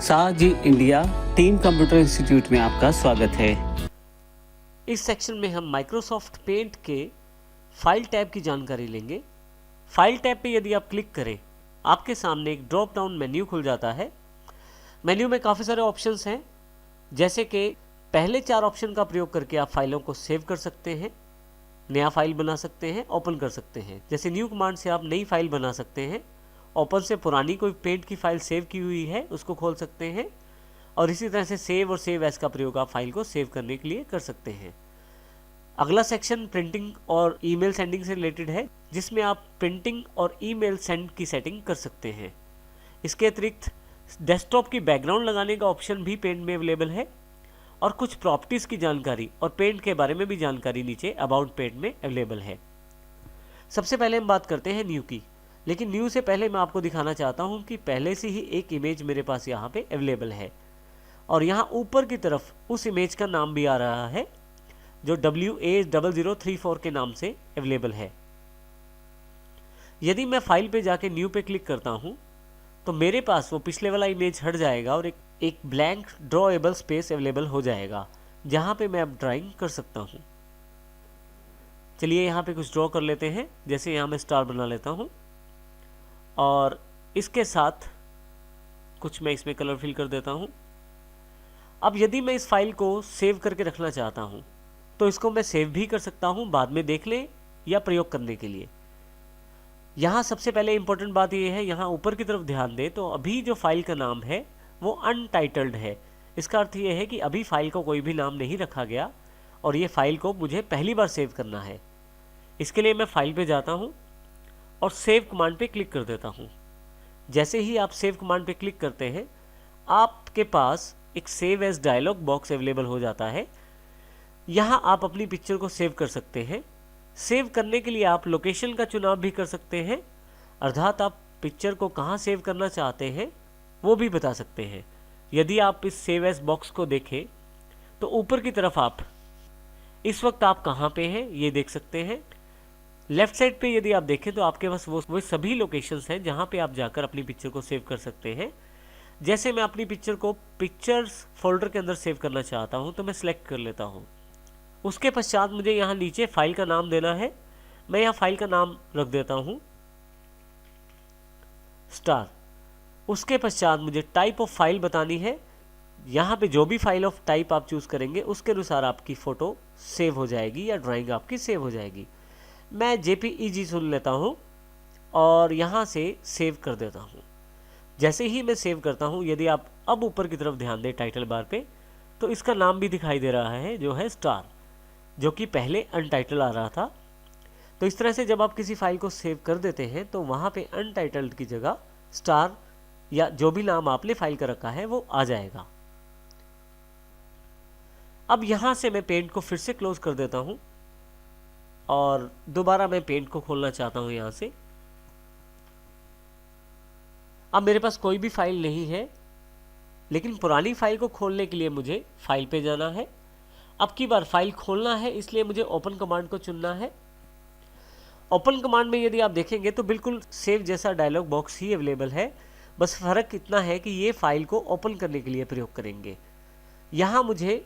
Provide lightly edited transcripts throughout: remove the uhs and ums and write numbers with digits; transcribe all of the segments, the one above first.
साजी India team computer institute में आपका स्वागत है। इस सेक्शन में हम माइक्रोसॉफ्ट पेंट के फाइल टैब की जानकारी लेंगे। फाइल टैब पे यदि आप क्लिक करें, आपके सामने एक ड्रॉप डाउन मेन्यू खुल जाता है। मेन्यू में काफ़ी सारे ऑप्शंस हैं, जैसे कि पहले 4 ऑप्शन का प्रयोग करके आप फाइलों को सेव कर सकते हैं, नया फाइल बना सकते हैं, ओपन कर सकते हैं। जैसे न्यू कमांड से आप नई फाइल बना सकते हैं, ओपन से पुरानी कोई पेंट की फाइल सेव की हुई है उसको खोल सकते हैं, और इसी तरह से सेव और सेव एज का प्रयोग आप फाइल को सेव करने के लिए कर सकते हैं। अगला सेक्शन प्रिंटिंग और ईमेल सेंडिंग से रिलेटेड है, जिसमें आप प्रिंटिंग और ईमेल सेंड की सेटिंग कर सकते हैं। इसके अतिरिक्त डेस्कटॉप की बैकग्राउंड लगाने का ऑप्शन भी पेंट में अवेलेबल है, और कुछ प्रॉपर्टीज़ की जानकारी और पेंट के बारे में भी जानकारी नीचे अबाउट पेंट में अवेलेबल है। सबसे पहले हम बात करते हैं न्यू की, लेकिन न्यू से पहले मैं आपको दिखाना चाहता हूं कि पहले से ही एक इमेज मेरे पास यहाँ पे अवेलेबल है, और यहाँ ऊपर की तरफ उस इमेज का नाम भी आ रहा है जो WA0034 के नाम से अवेलेबल है। यदि मैं फाइल पे जाके न्यू पे क्लिक करता हूँ तो मेरे पास वो पिछले वाला इमेज हट जाएगा और एक ब्लैंक ड्रॉएबल स्पेस अवेलेबल हो जाएगा, जहाँ पे मैं अब ड्राइंग कर सकता हूँ। चलिए यहाँ पे कुछ ड्रॉ कर लेते हैं। जैसे यहाँ मैं स्टार बना लेता हूँ, और इसके साथ कुछ मैं इसमें कलर फिल कर देता हूँ। अब यदि मैं इस फाइल को सेव करके रखना चाहता हूँ तो इसको मैं सेव भी कर सकता हूँ बाद में देख लें या प्रयोग करने के लिए। यहाँ सबसे पहले इम्पोर्टेंट बात यह है, यहाँ ऊपर की तरफ ध्यान दें तो अभी जो फाइल का नाम है वो अनटाइटल्ड है। इसका अर्थ ये है कि अभी फाइल को कोई भी नाम नहीं रखा गया, और ये फाइल को मुझे पहली बार सेव करना है। इसके लिए मैं फाइल पे जाता हूँ और सेव कमांड पे क्लिक कर देता हूँ। जैसे ही आप सेव कमांड पे क्लिक करते हैं, आपके पास एक save as dialog box available हो जाता है। यहाँ आप अपनी पिक्चर को सेव कर सकते हैं। सेव करने के लिए आप लोकेशन का चुनाव भी कर सकते हैं, अर्थात आप पिक्चर को कहाँ सेव करना चाहते हैं वो भी बता सकते हैं। यदि आप इस सेव एज बॉक्स को देखें तो ऊपर की तरफ आप इस वक्त आप कहाँ पे हैं ये देख सकते हैं। लेफ्ट साइड पे यदि आप देखें तो आपके पास वो सभी लोकेशंस हैं जहाँ पे आप जाकर अपनी पिक्चर को सेव कर सकते हैं। जैसे मैं अपनी पिक्चर को पिक्चर्स फोल्डर के अंदर सेव करना चाहता हूँ तो मैं सिलेक्ट कर लेता हूँ। उसके पश्चात मुझे यहाँ नीचे फाइल का नाम देना है। मैं यहाँ फाइल का नाम रख देता हूँ स्टार। उसके पश्चात मुझे टाइप ऑफ फाइल बतानी है। यहाँ पे जो भी फाइल ऑफ टाइप आप चूज़ करेंगे उसके अनुसार आपकी फ़ोटो सेव हो जाएगी या ड्राइंग आपकी सेव हो जाएगी। मैं JPEG चुन लेता हूँ और यहाँ से सेव कर देता हूँ। जैसे ही मैं सेव करता हूँ, यदि आप अब ऊपर की तरफ ध्यान दें टाइटल बार पे, तो इसका नाम भी दिखाई दे रहा है जो है स्टार, जो कि पहले अनटाइटल आ रहा था। तो इस तरह से जब आप किसी फाइल को सेव कर देते हैं तो वहाँ पे अनटाइटल्ड की जगह स्टार या जो भी नाम आपने फाइल का रखा है वो आ जाएगा। अब यहाँ से मैं पेंट को फिर से क्लोज कर देता हूँ और दोबारा मैं पेंट को खोलना चाहता हूँ यहाँ से। अब मेरे पास कोई भी फाइल नहीं है, लेकिन पुरानी फाइल को खोलने के लिए मुझे फाइल पे जाना है। अब की बार फाइल खोलना है, इसलिए मुझे ओपन कमांड को चुनना है। ओपन कमांड में यदि आप देखेंगे तो बिल्कुल सेव जैसा डायलॉग बॉक्स ही अवेलेबल है, बस फ़र्क इतना है कि ये फाइल को ओपन करने के लिए प्रयोग करेंगे। यहाँ मुझे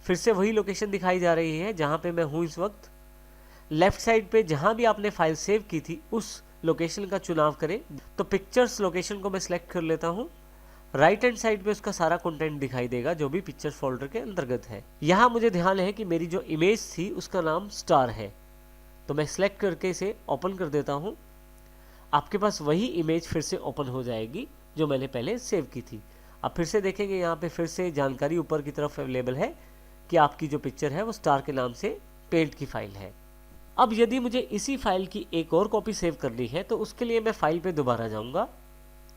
फिर से वही लोकेशन दिखाई जा रही है जहाँ पे मैं हूँ इस वक्त। लेफ्ट साइड पे जहाँ भी आपने फाइल सेव की थी उस लोकेशन का चुनाव करें। तो पिक्चर्स लोकेशन को मैं सिलेक्ट कर लेता हूँ। राइट हैंड साइड पे उसका सारा कंटेंट दिखाई देगा जो भी पिक्चर्स फोल्डर के अंतर्गत है। यहाँ मुझे ध्यान है कि मेरी जो इमेज थी उसका नाम स्टार है, तो मैं सिलेक्ट करके इसे ओपन कर देता हूँ। आपके पास वही इमेज फिर से ओपन हो जाएगी जो मैंने पहले सेव की थी। अब फिर से देखेंगे, यहाँ पे फिर से जानकारी ऊपर की तरफ अवेलेबल है कि आपकी जो पिक्चर है वो स्टार के नाम से पेंट की फाइल है। अब यदि मुझे इसी फाइल की एक और कॉपी सेव करनी है तो उसके लिए मैं फाइल पे दोबारा जाऊंगा,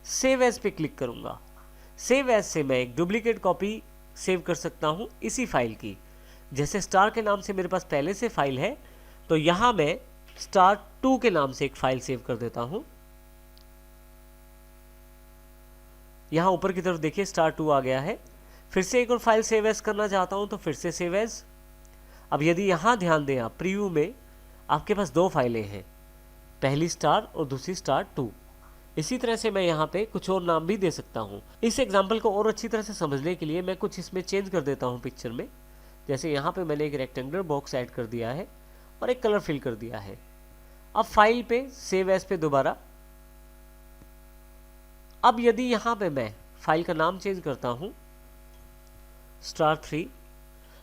सेव एज पे क्लिक करूंगा। सेव एज से मैं एक डुप्लीकेट कॉपी सेव कर सकता हूं इसी फाइल की। जैसे स्टार के नाम से मेरे पास पहले से फाइल है, तो यहाँ मैं स्टार 2 के नाम से एक फाइल सेव कर देता हूं। यहाँ ऊपर की तरफ देखिए स्टार 2 आ गया है। फिर से एक और फाइल सेव एज करना चाहता हूं तो फिर से सेव एज। अब यदि यहाँ ध्यान दें आप, प्रीव्यू में आपके पास 2 फाइलें हैं, पहली स्टार और दूसरी स्टार 2। इसी तरह से मैं यहाँ पे कुछ और नाम भी दे सकता हूँ। इस एग्जाम्पल को और अच्छी तरह से समझने के लिए मैं कुछ इसमें चेंज कर देता हूँ पिक्चर में। जैसे यहाँ पे मैंने एक रेक्टेंगुलर बॉक्स ऐड कर दिया है और एक कलर फिल कर दिया है। अब फाइल पे सेव एज पे दोबारा। अब यदि यहाँ पे मैं फाइल का नाम चेंज करता हूँ star3,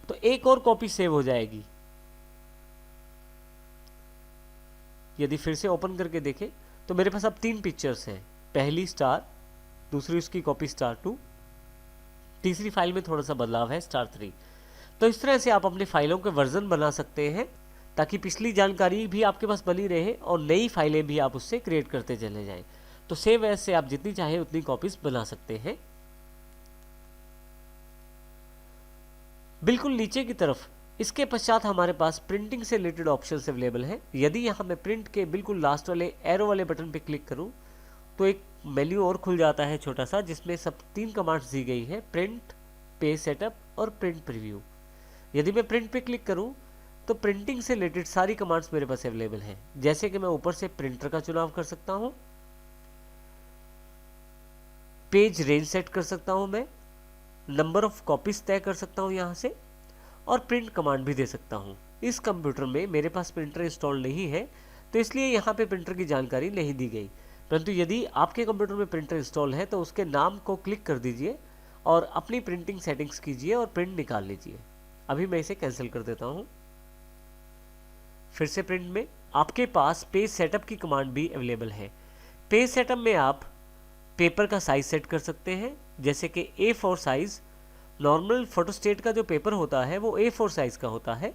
तो एक और कॉपी सेव हो जाएगी। यदि फिर से ओपन करके देखें तो मेरे पास अब 3 पिक्चर्स हैं, पहली स्टार, दूसरी उसकी कॉपी star2, तीसरी फाइल में थोड़ा सा बदलाव है star3। तो इस तरह से आप अपनी फाइलों के वर्जन बना सकते हैं ताकि पिछली जानकारी भी आपके पास बनी रहे और नई फाइलें भी आप उससे क्रिएट करते चले जाएं। तो सेव एज से आप जितनी चाहे उतनी कॉपीज बना सकते हैं। बिल्कुल नीचे की तरफ इसके पश्चात हमारे पास प्रिंटिंग से रिलेटेड ऑप्शंस अवेलेबल हैं। यदि यहाँ मैं प्रिंट के बिल्कुल लास्ट वाले एरो वाले बटन पे क्लिक करूँ तो एक मेन्यू और खुल जाता है छोटा सा, जिसमें सब 3 कमांड्स दी गई है, प्रिंट, पेज सेटअप और प्रिंट प्रीव्यू। यदि मैं प्रिंट पे क्लिक करूँ तो प्रिंटिंग से रिलेटेड सारी कमांड्स मेरे पास अवेलेबल हैं। जैसे कि मैं ऊपर से प्रिंटर का चुनाव कर सकता हूँ, पेज रेंज सेट कर सकता हूँ, मैं नंबर ऑफ कॉपीज तय कर सकता हूँ यहाँ से, और प्रिंट कमांड भी दे सकता हूँ। इस कंप्यूटर में मेरे पास प्रिंटर इंस्टॉल नहीं है तो इसलिए यहाँ पे प्रिंटर की जानकारी नहीं दी गई, परंतु यदि आपके कंप्यूटर में प्रिंटर इंस्टॉल है तो उसके नाम को क्लिक कर दीजिए और अपनी प्रिंटिंग सेटिंग्स कीजिए और प्रिंट निकाल लीजिए। अभी मैं इसे कैंसिल कर देता हूँ। फिर से प्रिंट में आपके पास पेज सेटअप की कमांड भी अवेलेबल है। पेज सेटअप में आप पेपर का साइज सेट कर सकते हैं, जैसे कि A4 साइज। नॉर्मल फोटोस्टेट का जो पेपर होता है वो A4 साइज का होता है।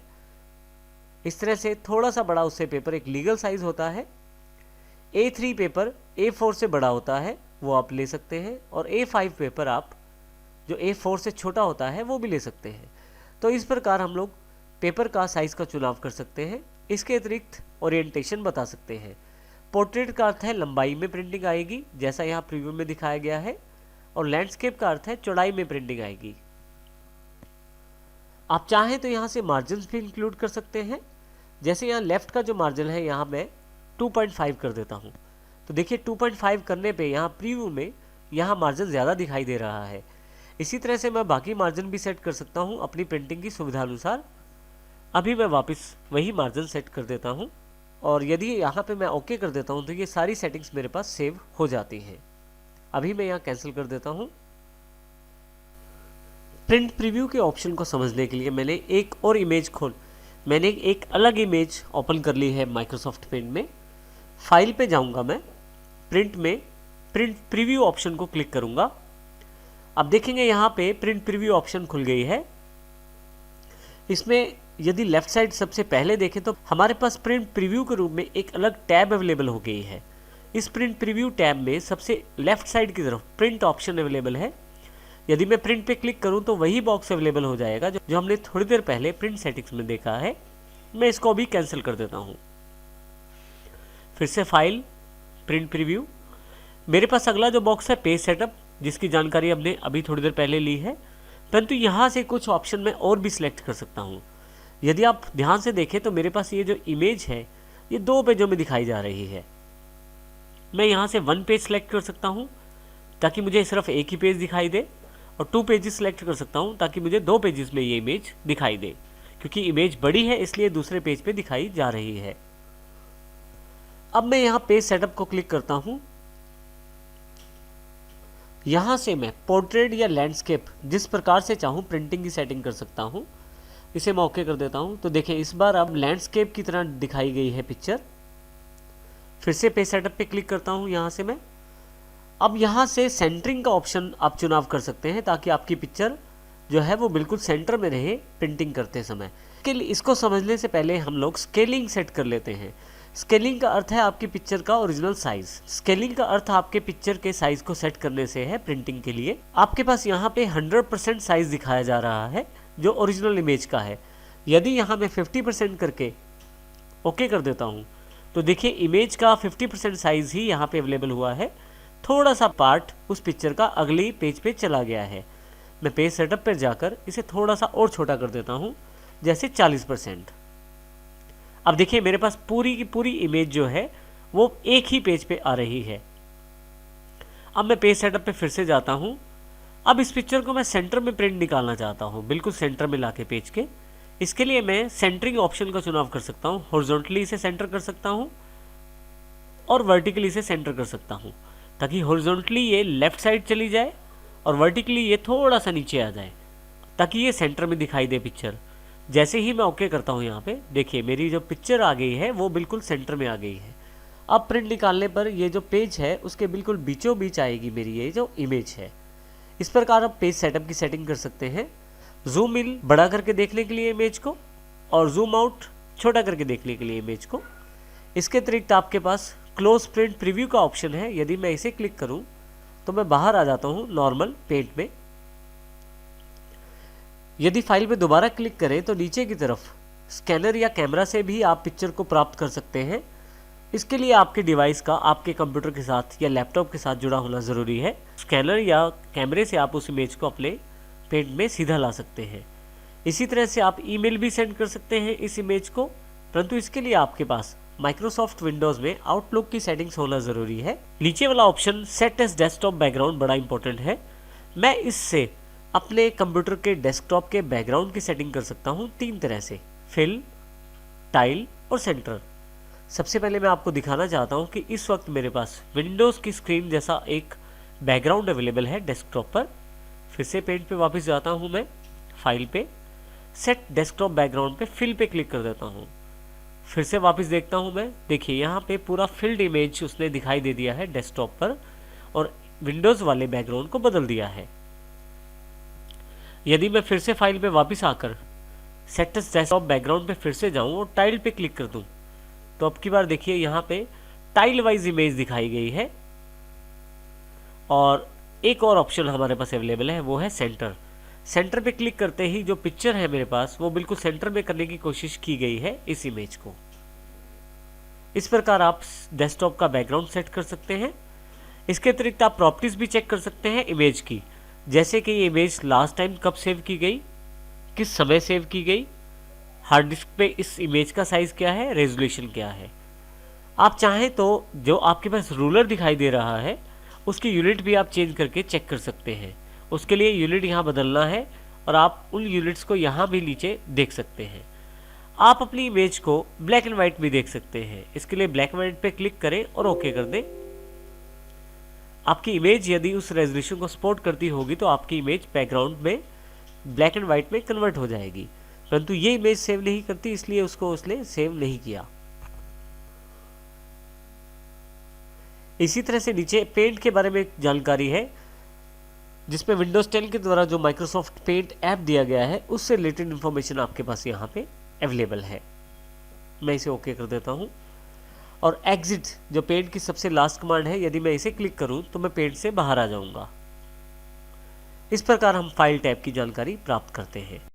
इस तरह से थोड़ा सा बड़ा उससे पेपर एक लीगल साइज होता है। A3 पेपर A4 से बड़ा होता है, वो आप ले सकते हैं, और A5 पेपर आप जो A4 से छोटा होता है वो भी ले सकते हैं। तो इस प्रकार हम लोग पेपर का साइज का चुनाव कर सकते हैं। इसके अतिरिक्त ओरिएंटेशन बता सकते हैं। पोर्ट्रेट का अर्थ है लंबाई में प्रिंटिंग आएगी, जैसा यहाँ प्रीव्यू में दिखाया गया है, और लैंडस्केप का अर्थ है चौड़ाई में प्रिंटिंग आएगी। आप चाहें तो यहाँ से मार्जिन भी इंक्लूड कर सकते हैं। जैसे यहाँ लेफ्ट का जो मार्जिन है यहाँ मैं 2.5 कर देता हूँ, तो देखिए 2.5 करने पे यहाँ प्रीव्यू में यहाँ मार्जिन ज़्यादा दिखाई दे रहा है। इसी तरह से मैं बाकी मार्जिन भी सेट कर सकता हूँ अपनी प्रिंटिंग की सुविधा अनुसार। अभी मैं वापस वही मार्जिन सेट कर देता हूँ, और यदि यहाँ पे मैं ओके कर देता हूँ तो ये सारी सेटिंग्स मेरे पास सेव हो जाती हैं। अभी मैं यहाँ कैंसिल कर देता हूँ। प्रिंट प्रीव्यू के ऑप्शन को समझने के लिए मैंने एक और इमेज मैंने एक अलग इमेज ओपन कर ली है माइक्रोसॉफ्ट पेंट में। फाइल पे जाऊँगा मैं, प्रिंट में प्रिंट प्रीव्यू ऑप्शन को क्लिक करूँगा। अब देखेंगे यहाँ पे प्रिंट प्रीव्यू ऑप्शन खुल गई है। इसमें यदि लेफ्ट साइड सबसे पहले देखें तो हमारे पास प्रिंट प्रीव्यू के रूप में एक अलग टैब अवेलेबल हो गई है। इस प्रिंट प्रीव्यू टैब में सबसे लेफ्ट साइड की तरफ प्रिंट ऑप्शन अवेलेबल है। यदि मैं प्रिंट पे क्लिक करूं तो वही बॉक्स अवेलेबल हो जाएगा जो हमने थोड़ी देर पहले प्रिंट सेटिंग्स में देखा है। मैं इसको भी कैंसिल कर देता हूं। फिर से फाइल, प्रिंट प्रीव्यू। मेरे पास अगला जो बॉक्स है पेज सेटअप, जिसकी जानकारी हमने अभी थोड़ी देर पहले ली है, परंतु यहाँ से कुछ ऑप्शन मैं और भी सिलेक्ट कर सकता हूँ। यदि आप ध्यान से देखें तो मेरे पास ये जो इमेज है ये 2 पेजों में दिखाई जा रही है। मैं यहाँ से 1 पेज सेलेक्ट कर सकता हूँ ताकि मुझे सिर्फ एक ही पेज दिखाई दे, और 2 पेजेस सेलेक्ट कर सकता हूँ ताकि मुझे 2 पेजेस में ये इमेज दिखाई दे। क्योंकि इमेज बड़ी है इसलिए दूसरे पेज पे दिखाई जा रही है। अब मैं यहाँ पेज सेटअप को क्लिक करता हूँ। यहाँ से मैं पोर्ट्रेट या लैंडस्केप जिस प्रकार से चाहूँ प्रिंटिंग की सेटिंग कर सकता हूँ। इसे मैं ओके कर देता हूँ। तो देखें इस बार अब लैंडस्केप की तरह दिखाई गई है पिक्चर। फिर से पेज सेटअप पे क्लिक करता हूँ यहाँ से मैं। अब यहाँ से सेंटरिंग का ऑप्शन आप चुनाव कर सकते हैं ताकि आपकी पिक्चर जो है वो बिल्कुल सेंटर में रहे प्रिंटिंग करते समय। इसको समझने से पहले हम लोग स्केलिंग सेट कर लेते हैं। स्केलिंग का अर्थ है आपकी पिक्चर का ओरिजिनल साइज। स्केलिंग का अर्थ आपके पिक्चर के साइज को सेट करने से है प्रिंटिंग के लिए। आपके पास यहाँ पे 100% साइज दिखाया जा रहा है जो ओरिजिनल इमेज का है। यदि यहाँ मैं 50% करके ओके कर देता हूँ तो देखिए इमेज का 50% साइज ही यहाँ पे अवेलेबल हुआ है। थोड़ा सा पार्ट उस पिक्चर का अगली पेज पे चला गया है। मैं पेज सेटअप पर जाकर इसे थोड़ा सा और छोटा कर देता हूँ, जैसे 40%। अब देखिए मेरे पास पूरी की पूरी इमेज जो है वो एक ही पेज पे आ रही है। अब मैं पेज सेटअप पे फिर से जाता हूँ। अब इस पिक्चर को मैं सेंटर में प्रिंट निकालना चाहता हूँ, बिल्कुल सेंटर में लाके पेज के। इसके लिए मैं सेंटरिंग ऑप्शन का चुनाव कर सकता हूँ। हॉरिजॉन्टली इसे सेंटर कर सकता हूँ और वर्टिकली इसे सेंटर कर सकता हूँ, ताकि हॉरिजॉन्टली ये लेफ्ट साइड चली जाए और वर्टिकली ये थोड़ा सा नीचे आ जाए, ताकि ये सेंटर में दिखाई दे पिक्चर। जैसे ही मैं ओके करता हूँ यहाँ पे देखिए मेरी जो पिक्चर आ गई है वो बिल्कुल सेंटर में आ गई है। अब प्रिंट निकालने पर ये जो पेज है उसके बिल्कुल बीचों बीच आएगी मेरी ये जो इमेज है। इस प्रकार आप पेज सेटअप की सेटिंग कर सकते हैं। जूम इन बड़ा करके देखने के लिए इमेज को और जूम आउट छोटा करके देखने के लिए इमेज को। इसके अतिरिक्त आपके पास क्लोज प्रिंट प्रीव्यू का ऑप्शन है। यदि मैं इसे क्लिक करूं तो मैं बाहर आ जाता हूं नॉर्मल पेंट में। यदि फाइल पे दोबारा क्लिक करें तो नीचे की तरफ स्कैनर या कैमरा से भी आप पिक्चर को प्राप्त कर सकते हैं। इसके लिए आपके डिवाइस का आपके कंप्यूटर के साथ या लैपटॉप के साथ जुड़ा होना ज़रूरी है। स्कैनर या कैमरे से आप उस इमेज को अपने पेंट में सीधा ला सकते हैं। इसी तरह से आप ईमेल भी सेंड कर सकते हैं इस इमेज को, परंतु इसके लिए आपके पास माइक्रोसॉफ्ट विंडोज़ में आउटलुक की सेटिंग्स होना ज़रूरी है। नीचे वाला option set as desktop background बड़ा इंपॉर्टेंट है। मैं इससे अपने कंप्यूटर के डेस्कटॉप के बैकग्राउंड की सेटिंग कर सकता हूँ 3 तरह से, फिल, टाइल और सेंटर। सबसे पहले मैं आपको दिखाना चाहता हूँ कि इस वक्त मेरे पास विंडोज़ की स्क्रीन जैसा एक बैकग्राउंड अवेलेबल है डेस्कटॉप पर। फिर से पेंट पे वापस जाता हूँ मैं, फाइल पे, सेट डेस्कटॉप बैकग्राउंड पे फिल पे क्लिक कर देता हूँ। फिर से वापस देखता हूँ मैं, देखिए यहाँ पे पूरा फिल्ड इमेज उसने दिखाई दे दिया है डेस्कटॉप पर और विंडोज़ वाले बैकग्राउंड को बदल दिया है। यदि मैं फिर से फाइल पे वापस आकर सेट डेस्कटॉप बैकग्राउंड पे फिर से जाऊँ और टाइल पे क्लिक कर दूँ तो अब की बार देखिए यहाँ पे टाइल वाइज इमेज दिखाई गई है। और एक और ऑप्शन हमारे पास अवेलेबल है, वो है सेंटर। सेंटर पे क्लिक करते ही जो पिक्चर है मेरे पास वो बिल्कुल सेंटर में करने की कोशिश की गई है इस इमेज को। इस प्रकार आप डेस्कटॉप का बैकग्राउंड सेट कर सकते हैं। इसके अतिरिक्त आप प्रॉपर्टीज भी चेक कर सकते हैं इमेज की, जैसे कि ये इमेज लास्ट टाइम कब सेव की गई, किस समय सेव की गई, हार्ड डिस्क पे इस इमेज का साइज क्या है, रेजोल्यूशन क्या है। आप चाहें तो जो आपके पास रूलर दिखाई दे रहा है उसकी यूनिट भी आप चेंज करके चेक कर सकते हैं। उसके लिए यूनिट यहाँ बदलना है और आप उन यूनिट्स को यहाँ भी नीचे देख सकते हैं। आप अपनी इमेज को ब्लैक एंड वाइट भी देख सकते हैं। इसके लिए ब्लैक एंड वाइट पे क्लिक करें और ओके कर दें। आपकी इमेज यदि उस रेजोल्यूशन को सपोर्ट करती होगी तो आपकी इमेज बैकग्राउंड में ब्लैक एंड वाइट में कन्वर्ट हो जाएगी, परंतु ये इमेज सेव नहीं करती, इसलिए उसको उसने सेव नहीं किया। इसी तरह से नीचे पेंट के बारे में जानकारी है, जिसमें विंडोज 10 के द्वारा जो माइक्रोसॉफ्ट पेंट ऐप दिया गया है उससे रिलेटेड इन्फॉर्मेशन आपके पास यहाँ पे अवेलेबल है। मैं इसे ओके कर देता हूँ और एग्जिट जो पेंट की सबसे लास्ट कमांड है, यदि मैं इसे क्लिक करूँ तो मैं पेंट से बाहर आ जाऊँगा। इस प्रकार हम फाइल टैब की जानकारी प्राप्त करते हैं।